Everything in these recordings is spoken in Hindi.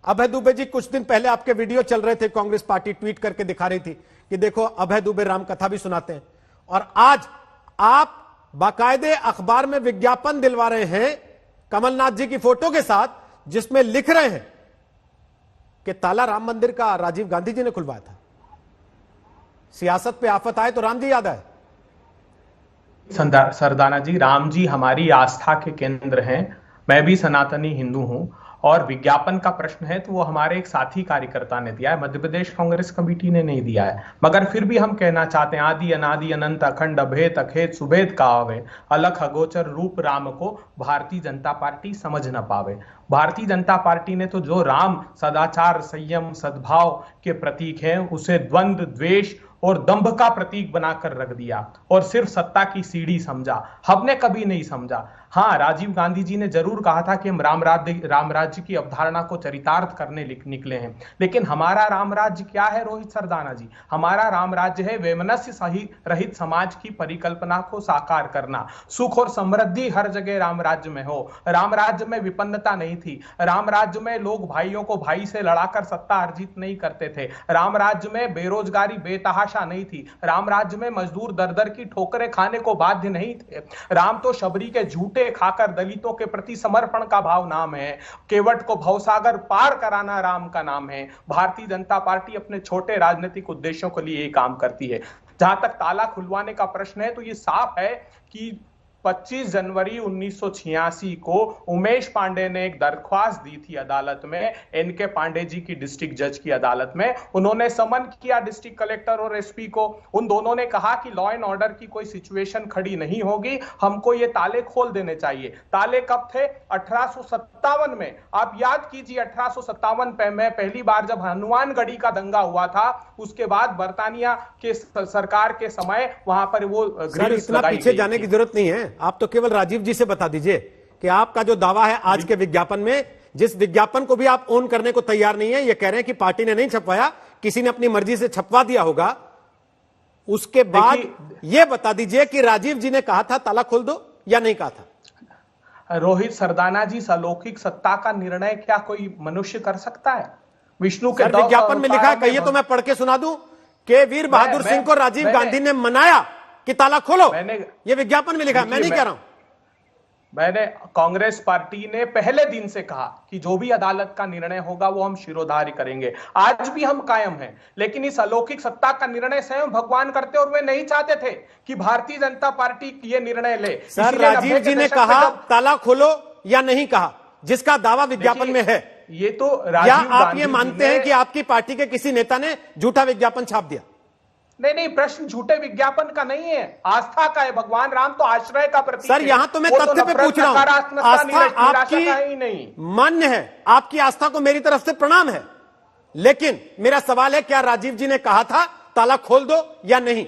अभय दुबे जी, कुछ दिन पहले आपके वीडियो चल रहे थे, कांग्रेस पार्टी ट्वीट करके दिखा रही थी कि देखो अभय दुबे राम कथा भी सुनाते हैं, और आज आप बाकायदे अखबार में विज्ञापन दिलवा रहे हैं कमलनाथ जी की फोटो के साथ, जिसमें लिख रहे हैं कि ताला राम मंदिर का राजीव गांधी जी ने खुलवाया था। सियासत पे आफत आए तो राम जी याद आए। सरदाना जी, राम जी हमारी आस्था के केंद्र हैं। मैं भी सनातनी हिंदू हूं, और विज्ञापन का प्रश्न है तो वो हमारे एक साथी कार्यकर्ता ने दिया है, मध्य प्रदेश कांग्रेस कमेटी ने नहीं दिया है। मगर फिर भी हम कहना चाहते हैं, आदि अनादि अनंत अखंड अभेद अखेद सुभेद कहावे, अलख अगोचर रूप राम को भारतीय जनता पार्टी समझ न पावे। भारतीय जनता पार्टी ने तो जो राम सदाचार संयम सद्भाव के प्रतीक है, उसे द्वंद्व द्वेष और दंभ का प्रतीक बनाकर रख दिया और सिर्फ सत्ता की सीढ़ी समझा। हमने कभी नहीं समझा। हाँ, राजीव गांधी जी ने जरूर कहा था कि हम राम राज्य की अवधारणा को चरितार्थ करने निकले हैं, लेकिन हमारा राम राज्य क्या है रोहित सरदाना जी? हमारा राम राज्य है वैमनस्य सही रहित समाज की परिकल्पना को साकार करना। सुख और समृद्धि हर जगह राम राज्य में हो। राम राज्य में विपन्नता नहीं थी। राम राज्य में लोग भाइयों को भाई से लड़ाकर सत्ता अर्जित नहीं करते थे। राम राज्य में बेरोजगारी बेतहाशा नहीं थी। राम राज्य में मजदूर दर दर की ठोकरें खाने को बाध्य नहीं थे। राम तो शबरी के झूठे खाकर दलितों के प्रति समर्पण का भाव नाम है। केवट को भवसागर पार कराना राम का नाम है। भारतीय जनता पार्टी अपने छोटे राजनीतिक उद्देश्यों के लिए ये काम करती है। जहां तक ताला खुलवाने का प्रश्न है, तो ये साफ है कि 25 जनवरी 1986 को उमेश पांडे ने एक दरख्वास्त दी थी अदालत में, एनके पांडे जी की डिस्ट्रिक्ट जज की अदालत में। उन्होंने समन किया डिस्ट्रिक्ट कलेक्टर और एसपी को। उन दोनों ने कहा कि लॉ एंड ऑर्डर की कोई सिचुएशन खड़ी नहीं होगी, हमको ये ताले खोल देने चाहिए। ताले कब थे? 1857 में। आप याद कीजिए, 1857 में पहली बार जब हनुमानगढ़ी का दंगा हुआ था, उसके बाद बर्तानिया के सरकार के समय वहां पर वो ग्रिल्स लगाई गई। पीछे जाने की जरूरत नहीं है, आप तो केवल राजीव जी से बता दीजिए कि आपका जो दावा है आज के विज्ञापन में, जिस विज्ञापन को भी आप ओन करने को तैयार नहीं है, ये कह रहे हैं कि पार्टी ने नहीं छपवाया, किसी ने अपनी मर्जी से छपवा दिया होगा। उसके बाद ये बता दीजिए कि राजीव जी ने कहा था ताला खोल दो या नहीं कहा था? रोहित सरदाना जी, अलौकिक सत्ता का निर्णय क्या कोई मनुष्य कर सकता है? विष्णु के विज्ञापन में लिखा है, कहिए तो मैं पढ़ के सुना दूं कि वीर बहादुर सिंह को राजीव गांधी ने मनाया कि ताला खोलो। ये विज्ञापन में लिखा है, मैं नहीं कह रहा हूं। मैंने कांग्रेस पार्टी ने पहले दिन से कहा कि जो भी अदालत का निर्णय होगा वो हम शिरोधार्य करेंगे। आज भी हम कायम हैं, लेकिन इस अलौकिक सत्ता का निर्णय स्वयं भगवान करते और वे नहीं चाहते थे कि भारतीय जनता पार्टी ये निर्णय ले। सर, राजीव जी ने कहा ताला खोलो या नहीं कहा, जिसका दावा विज्ञापन में है? ये तो या आप ये मानते हैं कि आपकी पार्टी के किसी नेता ने झूठा विज्ञापन छाप दिया? नहीं, प्रश्न झूठे विज्ञापन का नहीं है, आस्था का है। भगवान राम तो आश्रय का प्रतीक है। सर, यहां तो मैं तथ्य पे पूछ रहा हूं। आस्था आपकी नहीं मान्य है, आपकी आस्था को मेरी तरफ से प्रणाम है, लेकिन मेरा सवाल है, क्या राजीव जी ने कहा था ताला खोल दो या नहीं?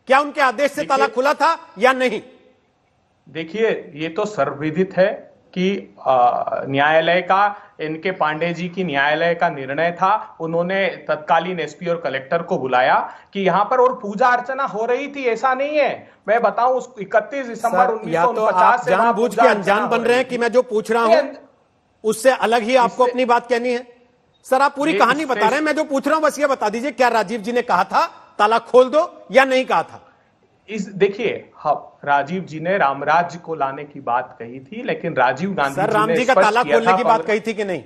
क्या उनके आदेश से ताला खुला था या नहीं? देखिए, ये तो सर्वविदित है कि न्यायालय का, इनके पांडे जी की न्यायालय का निर्णय था। उन्होंने तत्कालीन एसपी और कलेक्टर को बुलाया कि यहां पर और पूजा अर्चना हो रही थी, ऐसा नहीं है। मैं बताऊं, उस 31 दिसंबर 1949 से जानबूझ के अनजान बन रहे हैं कि मैं जो पूछ रहा हूं उससे अलग ही आपको अपनी बात कहनी है। सर, आप पूरी कहानी बता रहे हैं, मैं जो पूछ रहा हूं बस ये बता दीजिए, क्या राजीव जी ने कहा था ताला खोल दो या नहीं कहा था? देखिए, राजीव जी ने रामराज्य को लाने की बात कही थी, लेकिन राजीव गांधी सर, राम जी का ताला खोलने की बात कही थी कि नहीं?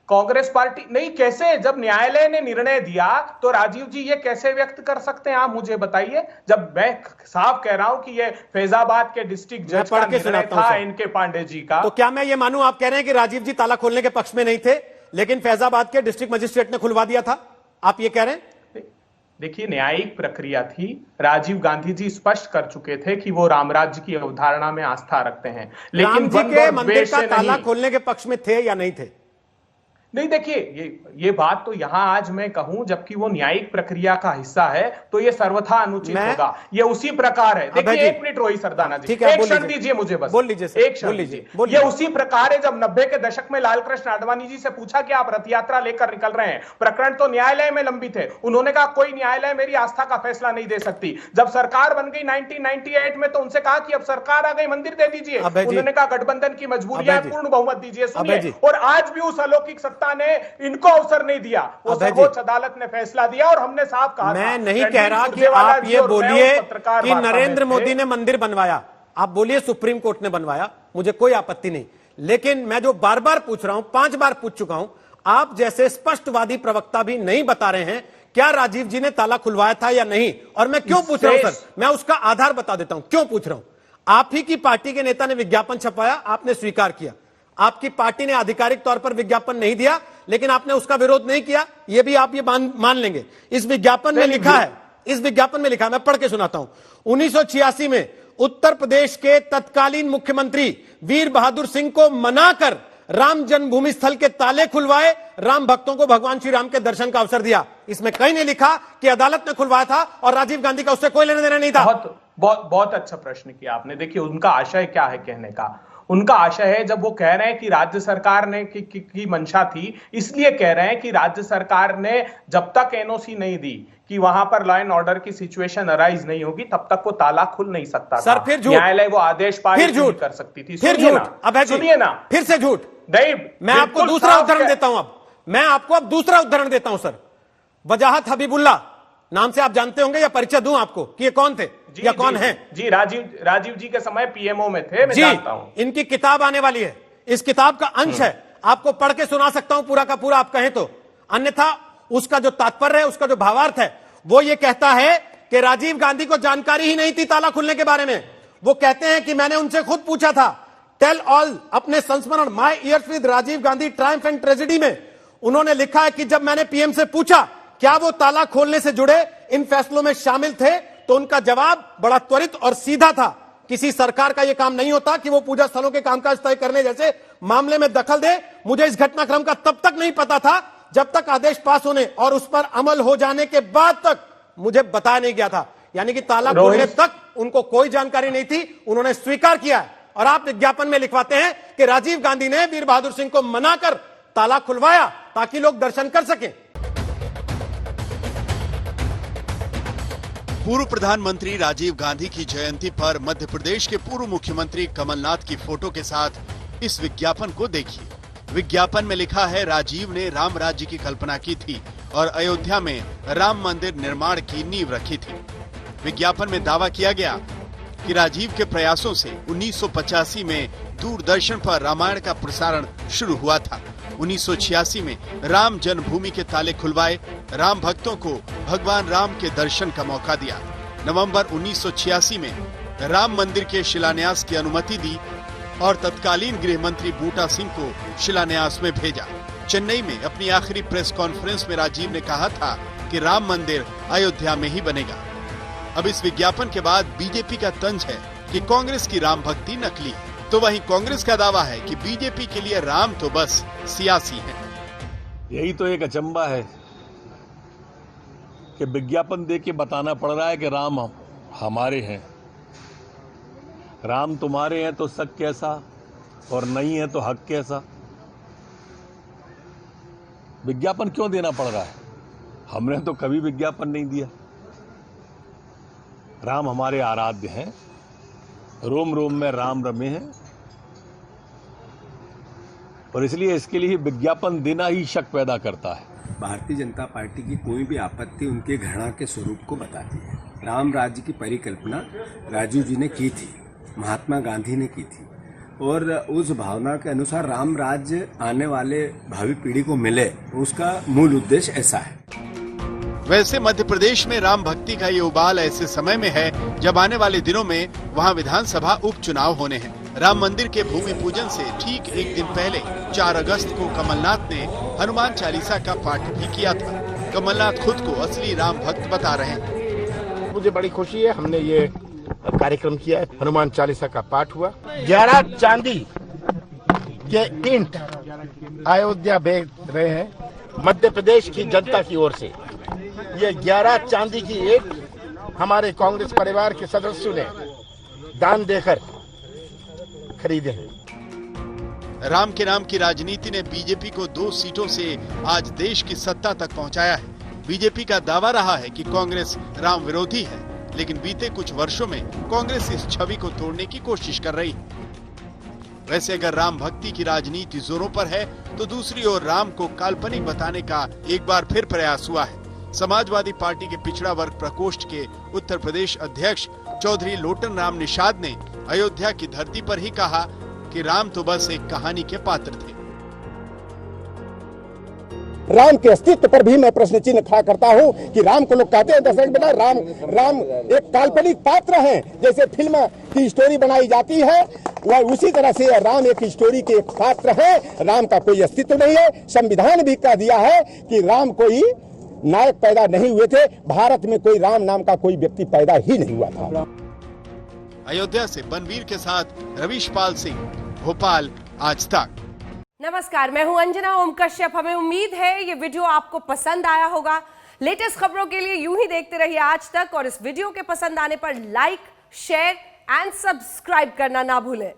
कांग्रेस पार्टी नहीं, कैसे? जब न्यायालय ने निर्णय दिया तो राजीव जी ये कैसे व्यक्त कर सकते हैं, आप मुझे बताइए। जब मैं साफ कह रहा हूं कि ये फैजाबाद के डिस्ट्रिक्ट जज का निर्णय था इनके पांडे जी का, तो क्या मैं ये मानूं, आप कह रहे हैं कि राजीव जी ताला खोलने के पक्ष में नहीं थे, लेकिन फैजाबाद के डिस्ट्रिक्ट मजिस्ट्रेट ने खुलवा दिया था, आप ये कह रहे हैं? देखिए, न्यायिक प्रक्रिया थी। राजीव गांधी जी स्पष्ट कर चुके थे कि वो रामराज्य की अवधारणा में आस्था रखते हैं, लेकिन राम जी के मंदिर का ताला खोलने के पक्ष में थे या नहीं थे? नहीं, देखिए, ये बात तो यहां आज मैं कहूं, जबकि वो न्यायिक प्रक्रिया का हिस्सा है, तो ये सर्वथा अनुचित होगा। ये उसी प्रकार है। देखिए, 1 मिनट रोहित सरदाना जी, एक क्षण दीजिए मुझे, बस बोल लीजिए, एक क्षण दीजिए। ये उसी प्रकार है जब 90 के दशक में लालकृष्ण आडवाणी जी से पूछा कि आप रथ यात्रा लेकर निकल रहे हैं, प्रकरण तो न्यायालय में लंबित है। उन्होंने कहा कोई न्यायालय मेरी आस्था का फैसला नहीं दे सकती। जब सरकार बन गई 1998 में, तो उनसे कहा कि अब सरकार आ गई, मंदिर दे दीजिए। उन्होंने कहा गठबंधन की मजबूरियां, पूर्ण बहुमत दीजिए। सुनिए, और आज भी उस अलौकिक सत्ता सत्ता ने इनको अवसर नहीं दिया, वो सर्वोच्च अदालत ने फैसला दिया और हमने साफ कहा। मैं नहीं कह रहा कि आप ये बोलिए कि नरेंद्र मोदी ने मंदिर बनवाया, आप बोलिए सुप्रीम कोर्ट ने बनवाया, मुझे कोई आपत्ति नहीं। लेकिन मैं जो बार बार पूछ रहा हूं, 5 बार पूछ चुका हूं, आप जैसे स्पष्टवादी प्रवक्ता भी नहीं बता रहे हैं क्या राजीव जी ने ताला खुलवाया था या नहीं। और मैं क्यों पूछ रहा हूं सर, मैं उसका आधार बता देता हूं क्यों पूछ रहा हूं। आप ही की पार्टी के नेता ने विज्ञापन छपवाया, आपने स्वीकार किया। आपकी पार्टी ने आधिकारिक तौर पर विज्ञापन नहीं दिया, लेकिन आपने उसका विरोध नहीं किया, यह भी आप ये मान लेंगे। इस विज्ञापन में लिखा है, मैं पढ़ के सुनाता हूं। 1986 में उत्तर प्रदेश के तत्कालीन मुख्यमंत्री वीर बहादुर सिंह को मनाकर राम जन्मभूमि स्थल के ताले खुलवाए, राम भक्तों को भगवान श्री राम के दर्शन का अवसर दिया। इसमें कहीं नहीं लिखा कि अदालत ने खुलवाया था और राजीव गांधी का उससे कोई लेना देना नहीं था। बहुत अच्छा प्रश्न किया आपने। देखिए उनका आशय क्या है कहने का, उनका आशय है जब वो कह रहे हैं कि राज्य सरकार ने की मंशा थी, इसलिए कह रहे हैं कि राज्य सरकार ने जब तक एनओसी नहीं दी कि वहां पर लॉ एंड ऑर्डर की सिचुएशन अराइज नहीं होगी तब तक वो ताला खुल नहीं सकता सर, फिर झूठ, न्यायालय वो आदेश पारित नहीं कर सकती थी। फिर झूठ, अब सुनिए ना, फिर से झूठ। नहीं, मैं आपको दूसरा उदाहरण देता हूं। मैं आपको अब दूसरा उदाहरण देता हूं सर। वजाहत हबीबुल्ला नाम से आप जानते होंगे या परिचय दूं आपको कि ये कौन थे या कौन हैं? जी, राजीव जी के समय पीएमओ में थे, मैं जानता हूं। इनकी किताब आने वाली है, इस किताब का अंश है, आपको पढ़ के सुना सकता हूं पूरा का पूरा, आप कहें तो। अन्यथा उसका जो तात्पर्य है, उसका जो भावार्थ है, वो ये कहता है कि राजीव गांधी को जानकारी ही नहीं थी ताला खुलने के बारे में। वो कहते हैं कि मैंने उनसे खुद पूछा था। टेल ऑल अपने संस्मरण my years with Rajiv Gandhi triumph and tragedy में उन्होंने लिखा है कि जब मैंने पीएम से पूछा क्या वो ताला खोलने से जुड़े इन फैसलों में शामिल थे, तो उनका जवाब बड़ा त्वरित और सीधा था। किसी सरकार का यह काम नहीं होता कि वो पूजा स्थलों के कामकाज तय करने जैसे मामले में दखल दे। मुझे इस घटनाक्रम का तब तक नहीं पता था जब तक आदेश पास होने और उस पर अमल हो जाने के बाद तक मुझे बताया नहीं गया था। यानी कि ताला खोलने तक उनको कोई जानकारी नहीं थी, उन्होंने स्वीकार किया है। और आप विज्ञापन में लिखवाते हैं कि राजीव गांधी ने वीर बहादुर सिंह को मनाकर ताला खुलवाया ताकि लोग दर्शन कर सकें। पूर्व प्रधानमंत्री राजीव गांधी की जयंती पर मध्य प्रदेश के पूर्व मुख्यमंत्री कमलनाथ की फोटो के साथ इस विज्ञापन को देखिए। विज्ञापन में लिखा है, राजीव ने राम राज्य की कल्पना की थी और अयोध्या में राम मंदिर निर्माण की नींव रखी थी। विज्ञापन में दावा किया गया कि राजीव के प्रयासों से 1985 में दूरदर्शन पर रामायण का प्रसारण शुरू हुआ था। 1986 में राम जन्मभूमि के ताले खुलवाए, राम भक्तों को भगवान राम के दर्शन का मौका दिया। नवंबर 1986 में राम मंदिर के शिलान्यास की अनुमति दी और तत्कालीन गृह मंत्री बूटा सिंह को शिलान्यास में भेजा। चेन्नई में अपनी आखिरी प्रेस कॉन्फ्रेंस में राजीव ने कहा था कि राम मंदिर अयोध्या में ही बनेगा। अब इस विज्ञापन के बाद बीजेपी का तंज है कि कांग्रेस की राम भक्ति नकली है, तो वहीं कांग्रेस का दावा है कि बीजेपी के लिए राम तो बस सियासी है। यही तो एक अचंबा है कि विज्ञापन दे के बताना पड़ रहा है कि राम हमारे हैं। राम तुम्हारे हैं तो शक कैसा, और नहीं है तो हक कैसा। विज्ञापन क्यों देना पड़ रहा है? हमने तो कभी विज्ञापन नहीं दिया। राम हमारे आराध्य हैं, रोम रोम में राम रमे हैं, और इसलिए इसके लिए विज्ञापन देना ही शक पैदा करता है। भारतीय जनता पार्टी की कोई भी आपत्ति उनके घृणा के स्वरूप को बताती है। राम राज्य की परिकल्पना राजीव जी ने की थी, महात्मा गांधी ने की थी, और उस भावना के अनुसार राम राज्य आने वाले भावी पीढ़ी को मिले, उसका मूल उद्देश्य ऐसा है। वैसे मध्य प्रदेश में राम भक्ति का ये उबाल ऐसे समय में है जब आने वाले दिनों में वहां विधानसभा उपचुनाव होने हैं। राम मंदिर के भूमि पूजन से ठीक एक दिन पहले 4 अगस्त को कमलनाथ ने हनुमान चालीसा का पाठ भी किया था। कमलनाथ खुद को असली राम भक्त बता रहे हैं। मुझे बड़ी खुशी है, हमने ये कार्यक्रम किया है, हनुमान चालीसा का पाठ हुआ। 11 चांदी के ईंट अयोध्या भेज रहे हैं मध्य प्रदेश की जनता की ओर से। ये 11 चांदी की ईंट हमारे कांग्रेस परिवार के सदस्यों ने दान देकर खरीदे हैं। राम के नाम की राजनीति ने बीजेपी को 2 सीटों से आज देश की सत्ता तक पहुंचाया है। बीजेपी का दावा रहा है कि कांग्रेस राम विरोधी है, लेकिन बीते कुछ वर्षों में कांग्रेस इस छवि को तोड़ने की कोशिश कर रही है। वैसे अगर राम भक्ति की राजनीति जोरों पर है तो दूसरी ओर राम को काल्पनिक बताने का एक बार फिर प्रयास हुआ है। समाजवादी पार्टी के पिछड़ा वर्ग प्रकोष्ठ के उत्तर प्रदेश अध्यक्ष चौधरी लोटन राम निषाद ने अयोध्या की धरती पर ही कहा कि राम तो बस एक कहानी के पात्र थे। राम के अस्तित्व पर भी मैं प्रश्न चिन्ह खड़ा करता हूं कि राम को लोग कहते हैं दशरथ बेटा राम एक काल्पनिक पात्र हैं, जैसे फिल्म की स्टोरी बनाई जाती है वह उसी तरह से राम एक स्टोरी के एक पात्र है। राम का कोई अस्तित्व नहीं है। संविधान भी कह दिया है कि राम कोई नायक पैदा नहीं हुए थे। भारत में कोई राम नाम का कोई व्यक्ति पैदा ही नहीं हुआ था। अयोध्या से बनवीर के साथ रवीश पाल सिंह, भोपाल, आज तक। नमस्कार, मैं हूं अंजना ओम कश्यप। हमें उम्मीद है ये वीडियो आपको पसंद आया होगा। लेटेस्ट खबरों के लिए यूं ही देखते रहिए आज तक और इस वीडियो के पसंद आने पर लाइक, शेयर एंड सब्सक्राइब करना ना भूलें।